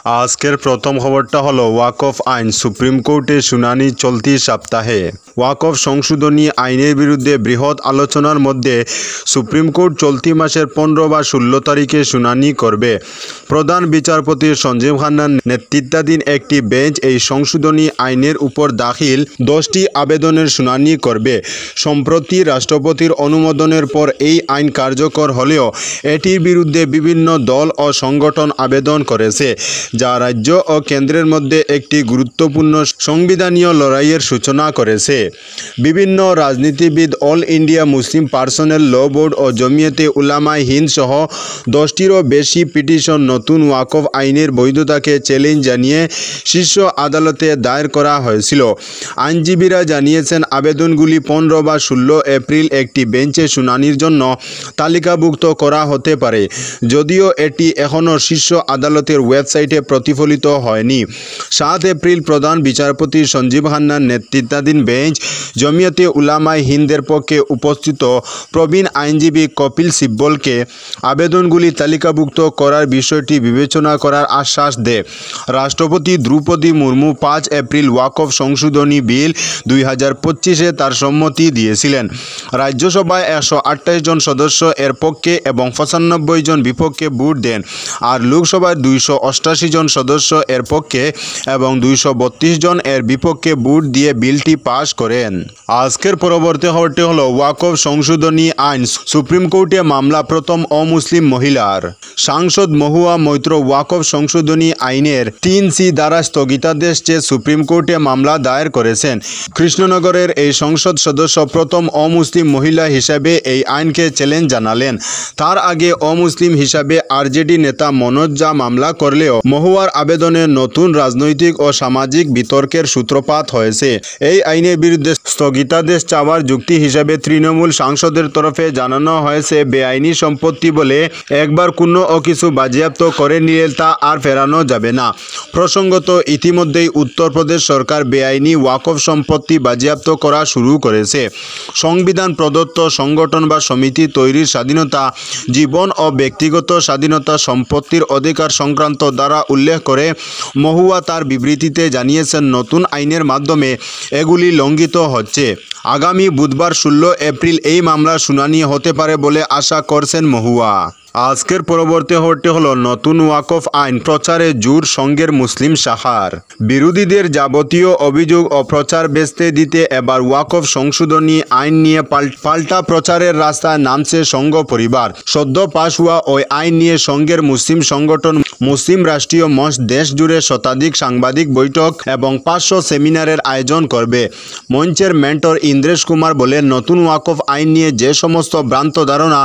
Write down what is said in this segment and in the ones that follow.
আজকের প্রথম খবরটা হলো ওয়াকফ আইন সুপ্রিম কোর্টে শুনানি চলতি সপ্তাহে। ওয়াকফ সংশোধনী আইনের বিরুদ্ধে বৃহৎ আলোচনার মধ্যে সুপ্রিম কোর্ট চলতি মাসের 15 বা 16 তারিখে শুনানি করবে। প্রধান বিচারপতি সঞ্জীব খান্নার নেতৃত্বাধীন একটি বেঞ্চ এই সংশোধনী আইনের উপর দাখিল 10টি আবেদনের শুনানি করবে। সম্প্রতি রাষ্ট্রপতির অনুমোদনের পর এই আইন কার্যকর হলেও এটির বিরুদ্ধে বিভিন্ন দল ও সংগঠন আবেদন করেছে, যা রাজ্য ও কেন্দ্রের মধ্যে একটি গুরুত্বপূর্ণ সংবিধানীয় লড়াইয়ের সূচনা করেছে। বিভিন্ন রাজনীতিবিদ, অল ইন্ডিয়া মুসলিম পার্সোনেল ল বোর্ড ও জমিয়তে উলামায়ে হিন্দ সহ 10টিরও বেশি পিটিশন নতুন ওয়াকফ আইনের বৈধতাকে চ্যালেঞ্জ জানিয়ে শীর্ষ আদালতে দায়ের করা হয়েছিল। আইনজীবীরা জানিয়েছেন, আবেদনগুলি 15 বা 16 এপ্রিল একটি বেঞ্চে শুনানির জন্য তালিকাভুক্ত করা হতে পারে, যদিও এটি এখনও শীর্ষ আদালতের ওয়েবসাইটে প্রতিফলিত হয়নি। 7 এপ্রিল প্রধান বিচারপতি সঞ্জীব খান্নার নেতৃত্বাধীন বেঞ্চ জমিয়তে উলামায়ে হিন্দের পক্ষে উপস্থিত প্রবীণ আইনজীবী কপিল সিব্বলকে আবেদনগুলি তালিকাভুক্ত করার বিষয়টি বিবেচনা করার আশ্বাস দেয়। রাষ্ট্রপতি দ্রৌপদী মুর্মু 5 এপ্রিল ওয়াকফ সংশোধনী বিল 2025-এ তার সম্মতি দিয়েছিলেন। রাজ্যসভায় 128 জন সদস্য এর পক্ষে এবং 95 জন বিপক্ষে ভোট দেন, আর লোকসভায় 288 জন সদস্য এর পক্ষে এবং 232 জন এর বিপক্ষে ভোট দিয়ে বিলটি পাশ করেন। আজকের পরবর্তী খবরটি হলো ওয়াকফ সংশোধনী আইন সুপ্রিম কোর্টে মামলা প্রথম অমুসলিম মহিলার। সাংসদ মহুয়া মৈত্র ওয়াকফ সংশোধনী আইনের 3C দ্বারা স্থগিতাদেশ চেয়ে সুপ্রিম কোর্টে মামলা দায়ের করেছেন। কৃষ্ণনগরের এই সংসদ সদস্য প্রথম অমুসলিম মহিলা হিসাবে এই আইনকে চ্যালেঞ্জ জানালেন। তার আগে অমুসলিম হিসাবে আরজেডি নেতা মনোজ ঝা মামলা করলেও মহুয়ার আবেদনে নতুন রাজনৈতিক ও সামাজিক বিতর্কের সূত্রপাত হয়েছে। এই আইনের বিরুদ্ধে স্থগিতাদেশ চাওয়ার যুক্তি হিসাবে তৃণমূল সাংসদের তরফে জানানো হয়েছে, বেআইনি সম্পত্তি বলে একবার কোনো কিছু বাজেয়াপ্ত করে নিলে তা আর ফেরানো যাবে না। প্রসঙ্গত, ইতিমধ্যেই উত্তরপ্রদেশ সরকার বেআইনি ওয়াকফ সম্পত্তি বাজেয়াপ্ত করা শুরু করেছে। সংবিধান প্রদত্ত সংগঠন বা সমিতি তৈরির স্বাধীনতা, জীবন ও ব্যক্তিগত স্বাধীনতা, সম্পত্তির অধিকার সংক্রান্ত দ্বারা উল্লেখ করে মহুয়া তার বিবৃতিতে জানিয়েছেন, নতুন আইনের মাধ্যমে এগুলি লঙ্ঘিত হচ্ছে। আগামী বুধবার 16 এপ্রিল এই মামলার শুনানি হতে পারে বলে আশা করছেন মহুয়া। আজকের পরবর্তী খবরটি হলো নতুন ওয়াকফ আইন প্রচারে জোর সংঘের মুসলিম শাখার। বিরোধীদের যাবতীয় অভিযোগ ও প্রচার ভেস্তে দিতে এবার ওয়াকফ সংশোধনী আইন নিয়ে পাল্টা প্রচারের রাস্তায় নামছে সংঘ পরিবার। সদ্য পাশ হওয়া ওই আইন নিয়ে সংঘের মুসলিম সংগঠন মুসলিম রাষ্ট্রীয় মঞ্চ দেশ জুড়ে শতাধিক সাংবাদিক বৈঠক এবং 500 সেমিনারের আয়োজন করবে। মঞ্চের মেন্টর ইন্দ্রেশ কুমার বলেন, নতুন ওয়াকফ আইন নিয়ে যে সমস্ত ভ্রান্ত ধারণা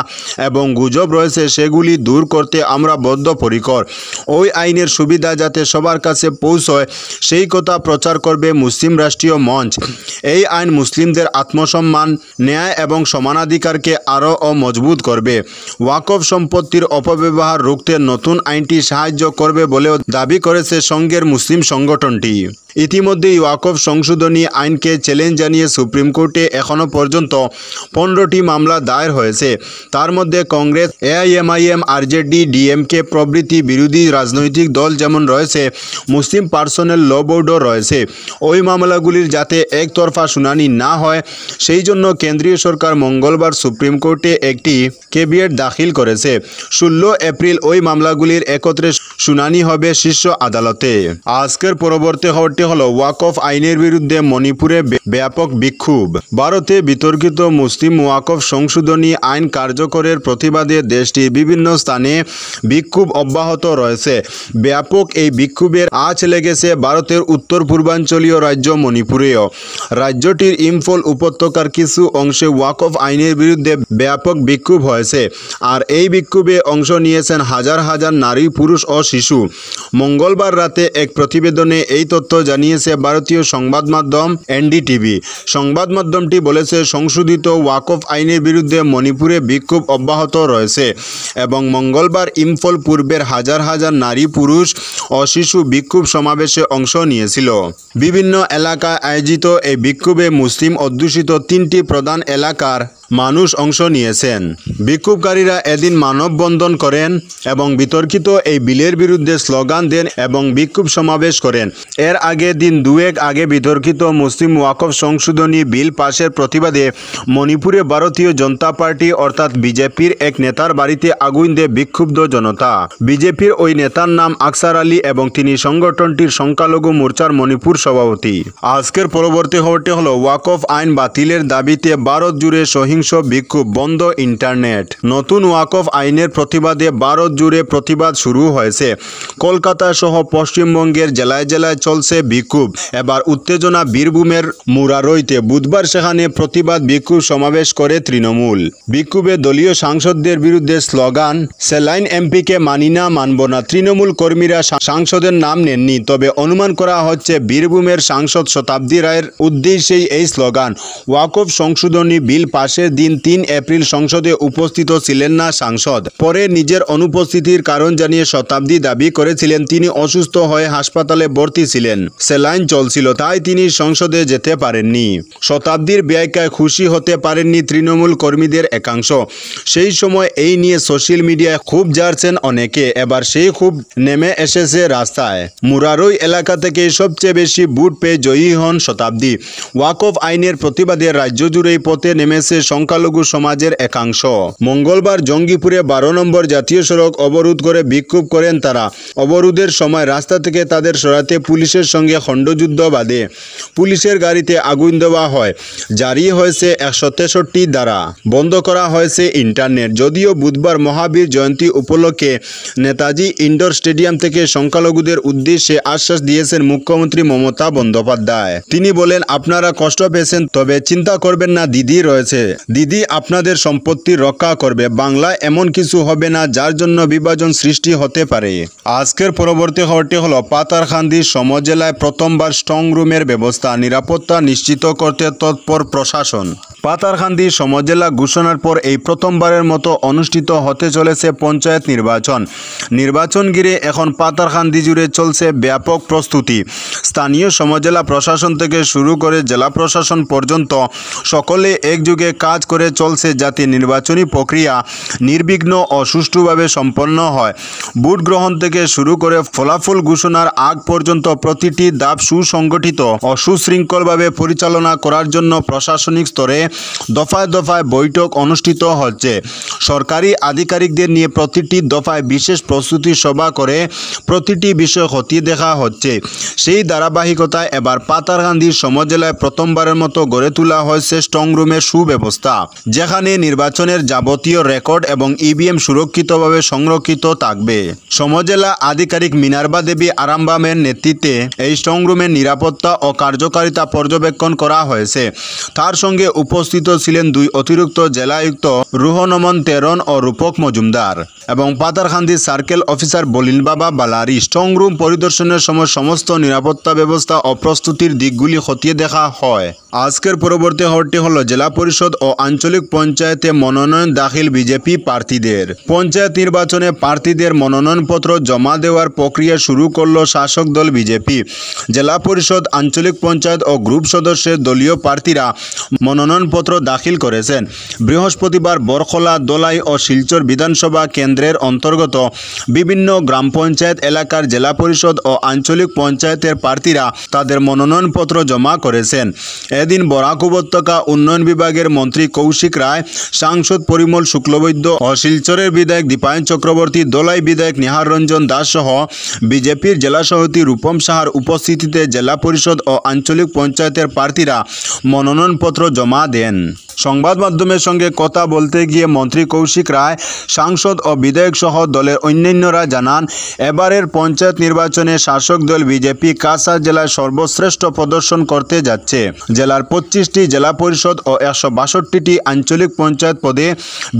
এবং গুজব রয়েছে সেগুলি দূর করতে আমরা বদ্ধপরিকর। ওই আইনের সুবিধা যাতে সবার কাছে পৌঁছয় সেই কথা প্রচার করবে মুসলিম রাষ্ট্রীয় মঞ্চ। এই আইন মুসলিমদের আত্মসম্মান, ন্যায় এবং সমানাধিকারকে আরও মজবুত করবে। ওয়াকফ সম্পত্তির অপব্যবহার রুখতে নতুন আইনটি সাহায্য করবে বলেও দাবি করেছে সংঘের মুসলিম সংগঠনটি। ইতিমধ্যেই ওয়াকফ সংশোধনী আইনকে চ্যালেঞ্জ জানিয়ে সুপ্রিম কোর্টে এখনও পর্যন্ত 15টি মামলা দায়ের হয়েছে। তার মধ্যে কংগ্রেস, এআইএমআইএম, আরজেডি, ডিএমকে প্রভৃতি বিরোধী রাজনৈতিক দল যেমন রয়েছে, মুসলিম পার্সোনেল ল বোর্ডও রয়েছে। ওই মামলাগুলির যাতে একতরফা শুনানি না হয় সেই জন্য কেন্দ্রীয় সরকার মঙ্গলবার সুপ্রিম কোর্টে একটি কেভিয়েট দাখিল করেছে। 16 এপ্রিল ওই মামলাগুলির একত্রে শুনানি হবে শীর্ষ আদালতে। আজকের পরবর্তী খবরটি হলো ওয়াকফ আইনের বিরুদ্ধে মণিপুরে ব্যাপক বিক্ষোভ। ভারতে বিতর্কিত মুসলিম ওয়াকফ সংশোধনী আইন কার্যকরের প্রতিবাদে দেশটির বিভিন্ন স্থানে বিক্ষোভ অব্যাহত রয়েছে। ব্যাপক এই বিক্ষোভের আঁচ লেগেছে ভারতের উত্তর পূর্বাঞ্চলীয় রাজ্য মণিপুরেও। রাজ্যটির ইম্ফল উপত্যকার কিছু অংশে ওয়াকফ আইনের বিরুদ্ধে ব্যাপক বিক্ষোভ হয়েছে, আর এই বিক্ষোভে অংশ নিয়েছেন হাজার হাজার নারী, পুরুষ ও শিশু। মঙ্গলবার রাতে এক প্রতিবেদনে এই তথ্য জানিয়েছে ভারতীয় সংবাদ মাধ্যম এনডিটিভি। সংবাদ মাধ্যমটি বলেছে, সংশোধিত ওয়াকফ আইনের বিরুদ্ধে মণিপুরে বিক্ষোভ অব্যাহত রয়েছে এবং মঙ্গলবার ইম্ফল পূর্বের হাজার হাজার নারী, পুরুষ ও শিশু বিক্ষোভ সমাবেশে অংশ নিয়েছিল। বিভিন্ন এলাকায় আয়োজিত এই বিক্ষোভে মুসলিম অধ্যুষিত 3টি প্রধান এলাকার মানুষ অংশ নিয়েছেন। বিক্ষোভকারীরা এদিন মানববন্ধন করেন এবং বিতর্কিত এই বিলের বিরুদ্ধে স্লোগান দেন এবং বিক্ষোভ সমাবেশ করেন। এর আগে দিন দুয়েক আগে বিতর্কিত মুসলিম ওয়াকফ সংশোধনী বিল পাশের প্রতিবাদে মণিপুরে ভারতীয় জনতা পার্টি অর্থাৎ বিজেপির এক নেতার বাড়িতে আগুন দিয়ে বিক্ষুব্ধ জনতা। বিজেপির ওই নেতার নাম আকসার আলী এবং তিনি সংগঠনটির সংখ্যালঘু মোর্চার মণিপুর সভাপতি। আজকের পরবর্তী খবরটি হলো ওয়াকফ আইন বাতিলের দাবিতে ভারত জুড়ে সহিংস বিক্ষোভ, বন্ধ ইন্টারনেট। নতুন ওয়াকফ আইনের প্রতিবাদে ভারত জুড়ে প্রতিবাদ শুরু হয়েছে। কলকাতা সহ পশ্চিমবঙ্গের জেলায় জেলায় চলছে বিক্ষোভ। এবার উত্তেজনা বীরভূমের মুরারইতে। বুধবার সেখানে প্রতিবাদ বিক্ষোভ সমাবেশ করে তৃণমূল। বিক্ষোভে দলীয় সাংসদদের বিরুদ্ধে স্লোগান, সেলাইন এমপিকে মানি না, মানব না। তৃণমূল কর্মীরা সাংসদের নাম নেননি, তবে অনুমান করা হচ্ছে বীরভূমের সাংসদ শতাব্দী রায়ের উদ্দেশ্যেই এই স্লোগান। ওয়াকফ সংশোধনী বিল পাশের দিন 3 এপ্রিল সংসদে উপস্থিত ছিলেন না সাংসদ। পরে নিজের অনুপস্থিতির কারণ জানিয়ে শতাব্দী দাবি করেছিলেন তিনি অসুস্থ হয়ে হাসপাতালে ভর্তি ছিলেন, সেলাইন চলছিল, তাই তিনি সংসদে যেতে পারেননি। শতাব্দীর ব্যাখ্যায় খুশি হতে পারেননি তৃণমূল কর্মীদের একাংশ। সেই সময় এই নিয়ে সোশ্যাল মিডিয়ায় ক্ষোভ ঝাড়ছেন অনেকে। এবার সেই ক্ষোভ নেমে এসেছে রাস্তায়। মুরারই এলাকা থেকে সবচেয়ে বেশি ভোট পেয়ে জয়ী হন শতাব্দী। ওয়াকফ আইনের প্রতিবাদে রাজ্য জুড়েই পথে নেমেছে সংখ্যালঘু সমাজের একাংশ। মঙ্গলবার জঙ্গিপুরে 12 নম্বর জাতীয় সড়ক অবরোধ করে বিক্ষোভ করেন তারা। অবরোধের সময় রাস্তা থেকে তাদের সরাতে পুলিশের সঙ্গে খণ্ডযুদ্ধ বাধে। পুলিশের গাড়িতে আগুন দেওয়া হয়। জারি হয়েছে 163 ধারা। বন্ধ করা হয়েছে ইন্টারনেট। যদিও বুধবার মহাবীর জয়ন্তী উপলক্ষে নেতাজি ইনডোর স্টেডিয়াম থেকে সংখ্যালঘুদের উদ্দেশ্যে আশ্বাস দিয়েছেন মুখ্যমন্ত্রী মমতা বন্দ্যোপাধ্যায়। তিনি বলেন, আপনারা কষ্ট পেয়েছেন, তবে চিন্তা করবেন না, দিদি রয়েছে। দিদি আপনাদের সম্পত্তি রক্ষা করবে। বাংলায় এমন কিছু হবে না যার জন্য বিভাজন সৃষ্টি হতে পারে। আজকের পরবর্তী খবরটি হলো পাতারকান্দি সমজেলায় প্রথমবার স্ট্রং রুমের ব্যবস্থা, নিরাপত্তা নিশ্চিত করতে তৎপর প্রশাসন। পাতারকান্দি সমজেলা ঘোষণার পর এই প্রথমবারের মতো অনুষ্ঠিত হতে চলেছে পঞ্চায়েত নির্বাচন। নির্বাচন ঘিরে এখন পাতারকান্দি জুড়ে চলছে ব্যাপক প্রস্তুতি। স্থানীয় সমজেলা প্রশাসন থেকে শুরু করে জেলা প্রশাসন পর্যন্ত সকলে একযোগে কাজ করে চলছে যাতে নির্বাচনী প্রক্রিয়া নির্বিঘ্ন ও সুষ্ঠুভাবে সম্পন্ন হয়। ভোট গ্রহণ থেকে শুরু করে ফলাফল ঘোষণার আগ পর্যন্ত প্রতিটি ধাপ সুসংগঠিত ও সুশৃঙ্খলভাবে পরিচালনা করার জন্য প্রশাসনিক স্তরে দফায় দফায় বৈঠক অনুষ্ঠিত হচ্ছে। সরকারি আধিকারিকদের নিয়ে প্রতিটি দফায় বিশেষ প্রস্তুতি সভা করে প্রতিটি বিষয় খতিয়ে দেখা হচ্ছে। সেই ধারাবাহিকতায় এবার পাতারকান্দি সমজেলায় প্রথমবারের মতো গড়ে তোলা হয়েছে স্ট্রং রুমের সুব্যবস্থা, যেখানে নির্বাচনের যাবতীয় রেকর্ড এবং ইভিএম সুরক্ষিতভাবে সংরক্ষিত থাকবে। সমজেলা আধিকারিক মিনার্বা দেবী আরামবামের নেতৃত্বে এই স্ট্রং রুমের নিরাপত্তা ও কার্যকারিতা পর্যবেক্ষণ করা হয়েছে। তার সঙ্গে উপস্থিত ছিলেন 2 অতিরিক্ত জেলায়ুক্ত রুহনমন তেরন ও রূপক মজুমদার এবং পাতারকান্দি সার্কেল অফিসার বলিন বাবা বালারি। স্ট্রং রুম পরিদর্শনের সময় সমস্ত নিরাপত্তা ব্যবস্থা ও প্রস্তুতির দিকগুলি খতিয়ে দেখা হয়। আজকের পরবর্তী খবরটি হলো জেলা পরিষদ ও আঞ্চলিক পঞ্চায়েতে মনোনয়ন দাখিল বিজেপি প্রার্থীদের। পঞ্চায়েত নির্বাচনে প্রার্থীদের মনোনয়নপত্র জমা দেওয়ার প্রক্রিয়া শুরু করল শাসক দল বিজেপি। জেলা পরিষদ, আঞ্চলিক পঞ্চায়েত ও গ্রুপ সদস্যের দলীয় প্রার্থীরা মনোনয়নপত্র দাখিল করেছেন। বৃহস্পতিবার বরখলা, দোলাই ও শিলচর বিধানসভা কেন্দ্রের অন্তর্গত বিভিন্ন গ্রাম পঞ্চায়েত এলাকার জেলা পরিষদ ও আঞ্চলিক পঞ্চায়েতের প্রার্থীরা তাদের মনোনয়নপত্র জমা করেছেন। এদিন বরাক উপত্যকা উন্নয়ন বিভাগের মন্ত্রী কৌশিক রায়, সাংসদ পরিমল শুক্লবৈদ্য ও শিলচরের বিধায়ক দীপায়ন চক্রবর্তী, দোলাই বিধায়ক নিহার রঞ্জন দাস সহ বিজেপির জেলা সভাপতি রূপম সাহার উপস্থিতিতে জেলা পরিষদ ও আঞ্চলিক পঞ্চায়েতের প্রার্থীরা মনোনয়নপত্র জমা দেন। সংবাদ মাধ্যমের সঙ্গে কথা বলতে গিয়ে মন্ত্রী কৌশিক রায়, সাংসদ ও বিধায়ক সহ দলের অন্যান্যরা জানান, এবারের পঞ্চায়েত নির্বাচনে শাসক দল বিজেপি কাছাড় জেলায় সর্বশ্রেষ্ঠ প্রদর্শন করতে যাচ্ছে। জেলার 25টি জেলা পরিষদ ও 162টি আঞ্চলিক পঞ্চায়েত পদে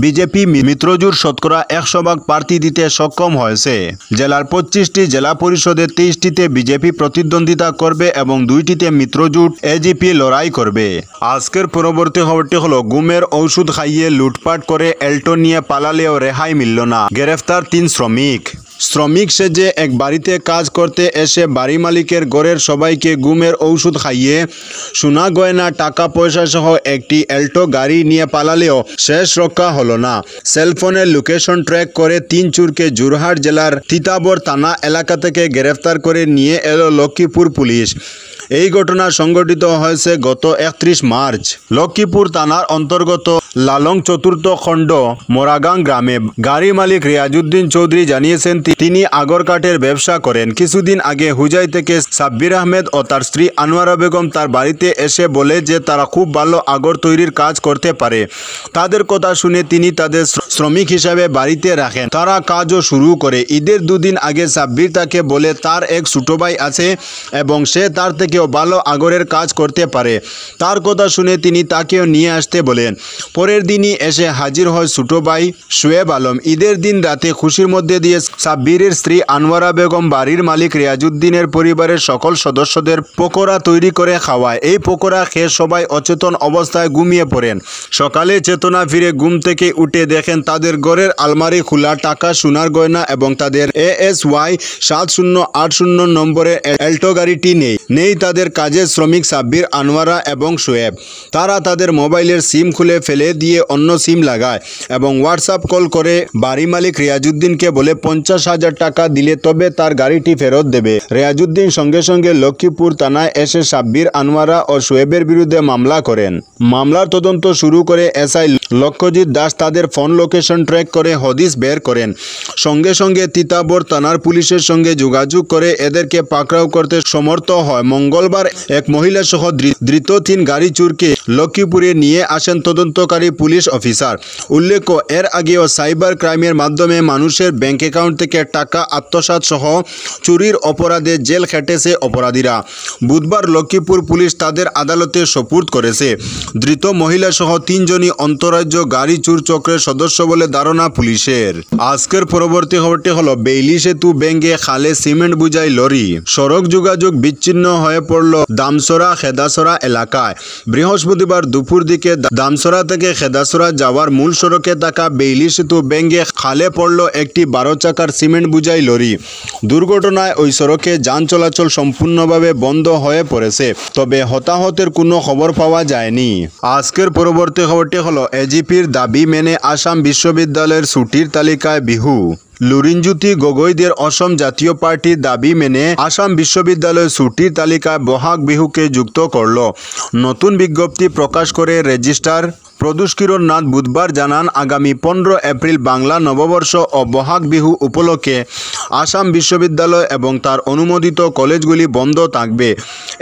বিজেপি মিত্রজোট শতকরা 100% প্রার্থী দিতে সক্ষম হয়েছে। জেলার 25টি জেলা পরিষদে 23টিতে বিজেপি প্রতিদ্বন্দ্বিতা করবে এবং 2টিতে মিত্রজোট এজিপি লড়াই করবে। আজকের পরবর্তী খবরটি হলো গুমের ঔষধ খাইয়ে লুটপাট করে এল্টো নিয়ে পালালেও রেহাই মিলল না, গ্রেফতার 3 শ্রমিক। শ্রমিক সেজে এক বাড়িতে কাজ করতে এসে বাড়ি মালিকের ঘরের সবাইকে ঘুমের ঔষধ খাইয়ে সোনা গয়না টাকা পয়সা সহ একটি অ্যাল্টো গাড়ি নিয়ে পালালেও শেষ রক্ষা হলো না। সেলফোনের লোকেশন ট্র্যাক করে 3 চোরকে যোরহাট জেলার তিতাবর থানা এলাকা থেকে গ্রেফতার করে নিয়ে এলো লক্ষ্মীপুর পুলিশ। এই ঘটনা সংঘটিত হয়েছে গত 31 মার্চ লক্ষ্মীপুর থানার অন্তর্গত লালং চতুর্থ খণ্ড মোরাগাং গ্রামে। গাড়ি মালিক রিয়াজউদ্দিন চৌধুরী জানিয়েছেন তিনি আগরকাঠের ব্যবসা করেন। কিছুদিন আগে হুজাই থেকে সাব্বির আহমেদ ও তার স্ত্রী আনোয়ারা বেগম তার বাড়িতে এসে বলে যে তারা খুব ভালো আগর তৈরির কাজ করতে পারে। তাদের কথা শুনে তিনি তাদের শ্রমিক হিসাবে বাড়িতে রাখেন। তারা কাজও শুরু করে। ঈদের 2 দিন আগে সাব্বির তাকে বলে তার এক ছোট ভাই আছে এবং সে তার থেকেও ভালো আগরের কাজ করতে পারে। তার কথা শুনে তিনি তাকেও নিয়ে আসতে বলেন। পরের দিনই এসে হাজির হয় ছোট ভাই শোয়েব আলম। ঈদের দিন রাতে খুশির মধ্যে দিয়ে সাব্বিরের স্ত্রী আনোয়ারা বেগম বাড়ির মালিক রিয়াজউদ্দিনের পরিবারের সকল সদস্যদের পকোড়া তৈরি করে খাওয়ায়। এই পকোড়া খেয়ে সবাই অচেতন অবস্থায় ঘুমিয়ে পড়েন। সকালে চেতনা ফিরে ঘুম থেকে উঠে দেখেন তাদের ঘরের আলমারি খোলা, টাকা সোনার গয়না এবং তাদের ASY 7080 নম্বরের অ্যাল্টো গাড়িটি নেই তাদের কাজের শ্রমিক সাব্বির, আনোয়ারা এবং শোয়েব। তারা তাদের মোবাইলের সিম খুলে ফেলে দিয়ে অন্য সিম লাগায় এবং হোয়াটসঅ্যাপ কল করে বাড়ি মালিক রিয়াজউদ্দিনকে বলে 50,000 টাকা দিলে তবে তার গাড়িটি ফেরত দেবে। রিয়াজউদ্দিন সঙ্গে সঙ্গে লক্ষ্মীপুর থানায় এসে সাব্বির, আনোয়ারা ও শোয়েবের বিরুদ্ধে মামলা করেন। মামলার তদন্ত শুরু করে SI লক্ষ্যজিৎ দাস তাদের ফোন লোকেশন ট্র্যাক করে হদিস বের করেন। সঙ্গে সঙ্গে তিতাবর থানার পুলিশের সঙ্গে যোগাযোগ করে এদেরকে পাকড়াও করতে সমর্থ হয়। মঙ্গলবার এক মহিলা সহ ধৃত 3 গাড়ি চোরকে লক্ষ্মীপুরে নিয়ে আসেন তদন্তকারী পুলিশ অফিসার। উল্লেখ্য, এর আগেও সাইবার ক্রাইমের মাধ্যমে মানুষের ব্যাংক অ্যাকাউন্ট থেকে টাকা আত্মসাৎ সহ চুরির অপরাধে জেল খেটেছে অপরাধীরা। বুধবার লক্ষ্মীপুর পুলিশ তাদের আদালতে সোপর্দ করেছে। ধৃত মহিলা সহ 3 জনই অন্তরাজ্য গাড়ি চুর চক্রের সদস্য বলে ধারণা পুলিশের। আজকের পরবর্তী খবরটি হলো বেইলি সেতু ভেঙে খালে সিমেন্ট বোঝাই লরি। সড়ক যোগাযোগ বিচ্ছিন্ন হয়ে পড়ল দামসরা খেদাসরা এলাকায়। বৃহস্পতিবার দুপুর দিকে দামসরা থেকে খেদাসরা যাওয়ার মূল সড়কে থাকা বেইলি সেতু ভেঙে খালে পড়ল একটি 12 চাকার সিমেন্ট বোঝাই লরি। দুর্ঘটনায় ওই সড়কে যান চলাচল সম্পূর্ণভাবে বন্ধ হয়ে পড়েছে, তবে হতাহতের কোনো খবর পাওয়া যায়নি। আজকের পরবর্তী খবরটি হলো এজিপির দাবি মেনে আসাম বিশ্ববিদ্যালয়ের ছুটির তালিকায় বিহু। লুরিনজ্যোতি গগৈদের অসম জাতীয় পার্টির দাবি মেনে আসাম বিশ্ববিদ্যালয়ের ছুটির তালিকায় বহাগ বিহুকে যুক্ত করল। নতুন বিজ্ঞপ্তি প্রকাশ করে রেজিস্ট্রার প্রদোষ কিরণ নাথ বুধবার জানান, আগামী 15 এপ্রিল বাংলা নববর্ষ ও বহাগ বিহু উপলক্ষে আসাম বিশ্ববিদ্যালয় এবং তার অনুমোদিত কলেজগুলি বন্ধ থাকবে।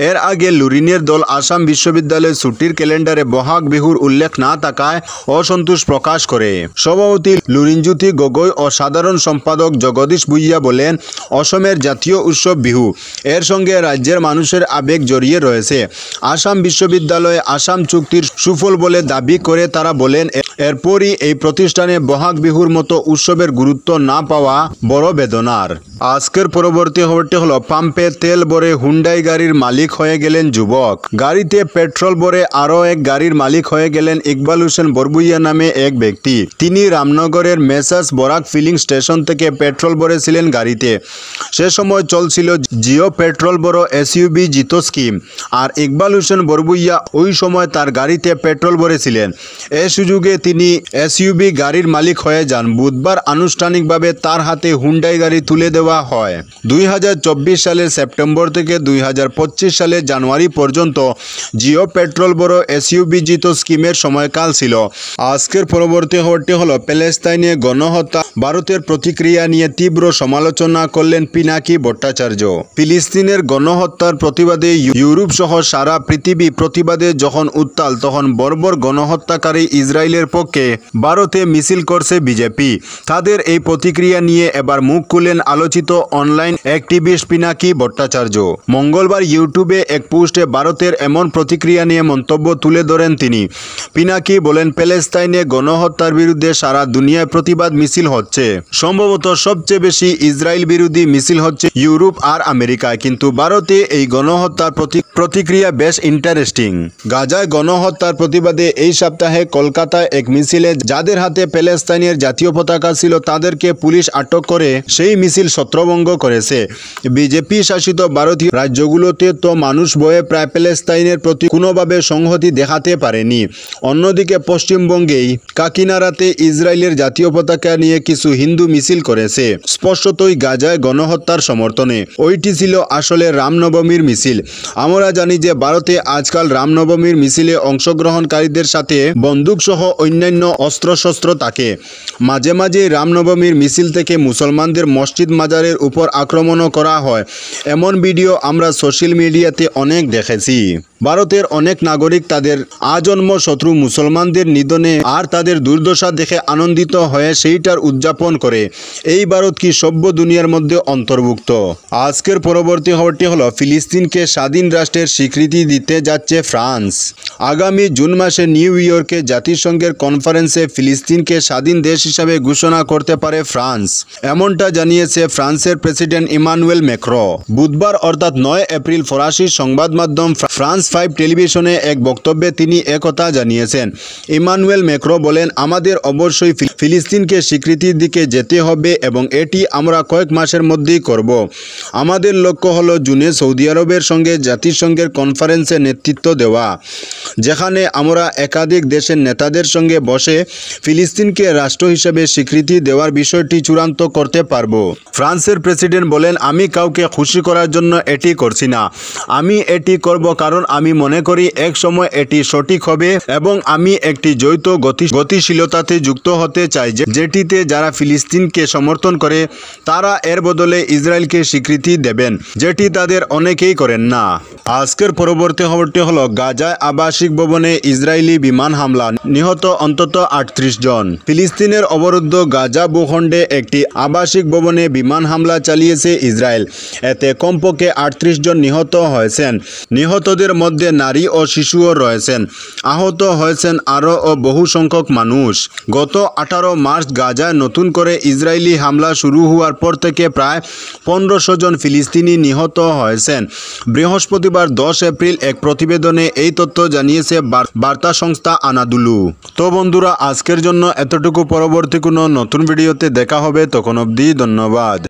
এর আগে লুরিনের দল আসাম বিশ্ববিদ্যালয়ের ছুটির ক্যালেন্ডারে বহাগ বিহুর উল্লেখ না থাকায় অসন্তোষ প্রকাশ করে। সভাপতি লুরিনজ্যোতি গগৈ ও সাধারণ সম্পাদক জগদীশ ভুইয়া বলেন, অসমের জাতীয় উৎসব বিহু, এর সঙ্গে রাজ্যের মানুষের আবেগ জড়িয়ে রয়েছে। আসাম বিশ্ববিদ্যালয়ে আসাম চুক্তির সুফল বলে দাবি করে তারা বলেন, এরপরই এই প্রতিষ্ঠানে বহাগ বিহুর মতো উৎসবের গুরুত্ব না পাওয়া বড় বেদনার। আজকের পরবর্তী খবরটি হলো পাম্পে তেল ভরে হুন্ডাই গাড়ির মালিক হয়ে গেলেন যুবক। গাড়িতে পেট্রোল ভরে আরও এক গাড়ির মালিক হয়ে গেলেন ইকবাল হোসেন বরবুইয়া নামে এক ব্যক্তি। তিনি রামনগরের মেসার্স বরাক ফিলিং স্টেশন থেকে পেট্রোল ভরেছিলেন গাড়িতে। সে সময় চলছিল জিও পেট্রোল বড় SUV জিতো স্কিম, আর ইকবাল হোসেন বরবুইয়া ওই সময় তার গাড়িতে পেট্রোল ভরেছিলেন। এ সুযোগে তিনি SUV গাড়ির মালিক হয়ে যান। বুধবার আনুষ্ঠানিকভাবে তার হাতে হুন্ডাই গাড়ি তুলে দেওয়া হয়। 2024 সালের সেপ্টেম্বর থেকে 2025 সালের জানুয়ারি পর্যন্ত জিও পেট্রোল বড় SUV জিতো স্কিমের সময়কাল ছিল। আজকের পরবর্তী খবরটি হলো প্যালেস্তাইনে গণহত্যা, ভারতের প্রতিক্রিয়া নিয়ে তীব্র সমালোচনা করলেন পিনাকি ভট্টাচার্য। ফিলিস্তিনের গণহত্যার প্রতিবাদে ইউরোপ সহ সারা পৃথিবী প্রতিবাদে যখন উত্তাল, তখন বর্বর গণহত্যাকারী ইসরায়েলের পক্ষে ভারতে মিছিল করছে বিজেপি। তাদের এই প্রতিক্রিয়া নিয়ে এবার মুখ খুললেন আলোচিত অনলাইন অ্যাক্টিভিস্ট পিনাকি ভট্টাচার্য। মঙ্গলবার ইউটিউবে এক পোস্টে ভারতের এমন প্রতিক্রিয়া নিয়ে মন্তব্য তুলে ধরেন তিনি। পিনাকি বলেন, প্যালেস্তাইনে গণহত্যার বিরুদ্ধে সারা দুনিয়ায় প্রতিবাদ মিছিল হচ্ছে। সম্ভবত সবচেয়ে বেশি ইসরায়েল বিরোধী মিছিল হচ্ছে ইউরোপ আর আমেরিকায়, কিন্তু ভারতে এই গণহত্যার প্রতিক্রিয়া বেশ ইন্টারেস্টিং। গাজায় গণহত্যার প্রতিবাদে এই সপ্তাহে কলকাতায় এক এক মিছিলে যাদের হাতে প্যালেস্তাইনের জাতীয় পতাকা ছিল তাদেরকে পুলিশ আটক করে সেই মিছিল ছত্রভঙ্গ করেছে। বিজেপি শাসিত ভারতীয় রাজ্যগুলোতে তো মানুষ ভয়ে প্রায় প্যালেস্তাইনের প্রতি কোনোভাবে সংহতি দেখাতে পারেনি। অন্যদিকে পশ্চিমবঙ্গেই কাকিনাড়াতে ইসরায়েলের জাতীয় পতাকা নিয়ে কিছু হিন্দু মিছিল করেছে, স্পষ্টতই গাজায় গণহত্যার সমর্থনে। ওইটি ছিল আসলে রামনবমীর মিছিল। আমরা জানি যে ভারতে আজকাল রামনবমীর মিছিলে অংশগ্রহণকারীদের সাথে বন্দুকসহ অন্যান্য অস্ত্রশস্ত্র থাকে। মাঝে মাঝে রামনবমীর মিছিল থেকে মুসলমানদের মসজিদ মাজারের উপর আক্রমণও করা হয়। এমন ভিডিও আমরা সোশ্যাল মিডিয়াতে অনেক দেখেছি। ভারতের অনেক নাগরিক তাদের আজন্ম শত্রু মুসলমানদের নিধনে আর তাদের দুর্দশা দেখে আনন্দিত হয়ে সেইটার উদযাপন করে। এই ভারত কি সভ্য দুনিয়ার মধ্যে অন্তর্ভুক্ত? আজকের পরবর্তী খবরটি হলো, ফিলিস্তিনকে স্বাধীন রাষ্ট্রের স্বীকৃতি দিতে যাচ্ছে ফ্রান্স। আগামী জুন মাসে নিউ ইয়র্কে জাতিসংঘের কনফারেন্সে ফিলিস্তিনকে স্বাধীন দেশ হিসাবে ঘোষণা করতে পারে ফ্রান্স, এমনটা জানিয়েছে ফ্রান্সের প্রেসিডেন্ট ইমানুয়েল ম্যাক্রো। বুধবার অর্থাৎ 9 এপ্রিল ফরাসি সংবাদ মাধ্যম ফ্রান্স 5 টেলিভিশনে এক বক্তব্যে তিনি একথা জানিয়েছেন। ইমানুয়েল ম্যাক্রো বলেন, আমাদের অবশ্যই ফিলিস্তিনকে স্বীকৃতির দিকে যেতে হবে এবং এটি আমরা কয়েক মাসের মধ্যেই করব। আমাদের লক্ষ্য হলো জুনে সৌদি আরবের সঙ্গে জাতিসংঘের কনফারেন্সে নেতৃত্ব দেওয়া, যেখানে আমরা একাধিক দেশের নেতাদের সঙ্গে বসে ফিলিস্তিনকে রাষ্ট্র হিসেবে স্বীকৃতি দেওয়ার বিষয়টি চূড়ান্ত করতে পারব। ফ্রান্সের প্রেসিডেন্ট বলেন, আমি কাউকে খুশি করার জন্য এটি করছি না, আমি এটি করব কারণ আমি মনে করি এক সময় এটি সঠিক হবে এবং আমি একটি যৌথ গতিশীলতাতে যুক্ত হতে চাই, যেটিতে যারা ফিলিস্তিনকে সমর্থন করে তারা এর বদলে ইসরায়েলকে স্বীকৃতি দেবেন, যেটি তাদের অনেকেই করেন না। আজকের পরবর্তী খবরটি হলো, গাজায় আবাসিক ভবনে ইসরায়েলি বিমান হামলা, নিহত অন্তত 38 জন। ফিলিস্তিনের অবরুদ্ধ গাজা ভূখণ্ডে একটি আবাসিক ভবনে বিমান হামলা চালিয়েছে ইসরায়েল। এতে কমপক্ষে 38 জন নিহত হয়েছেন। নিহতদের মধ্যে নারী ও শিশুও রয়েছেন। আহত হয়েছেন আরও বহু সংখ্যক মানুষ। গত 18 মার্চ গাজায় নতুন করে ইসরায়েলি হামলা শুরু হওয়ার পর থেকে প্রায় 1500 জন ফিলিস্তিনি নিহত হয়েছেন। বৃহস্পতিবার 10 এপ্রিল এক প্রতিবেদনে এই তথ্য জানিয়েছে বার্তা সংস্থা আনাদুলু। তো বন্ধুরা, আজকের জন্য এতটুকু। পরবর্তী কোনো নতুন ভিডিওতে দেখা হবে, তখন অবধি ধন্যবাদ।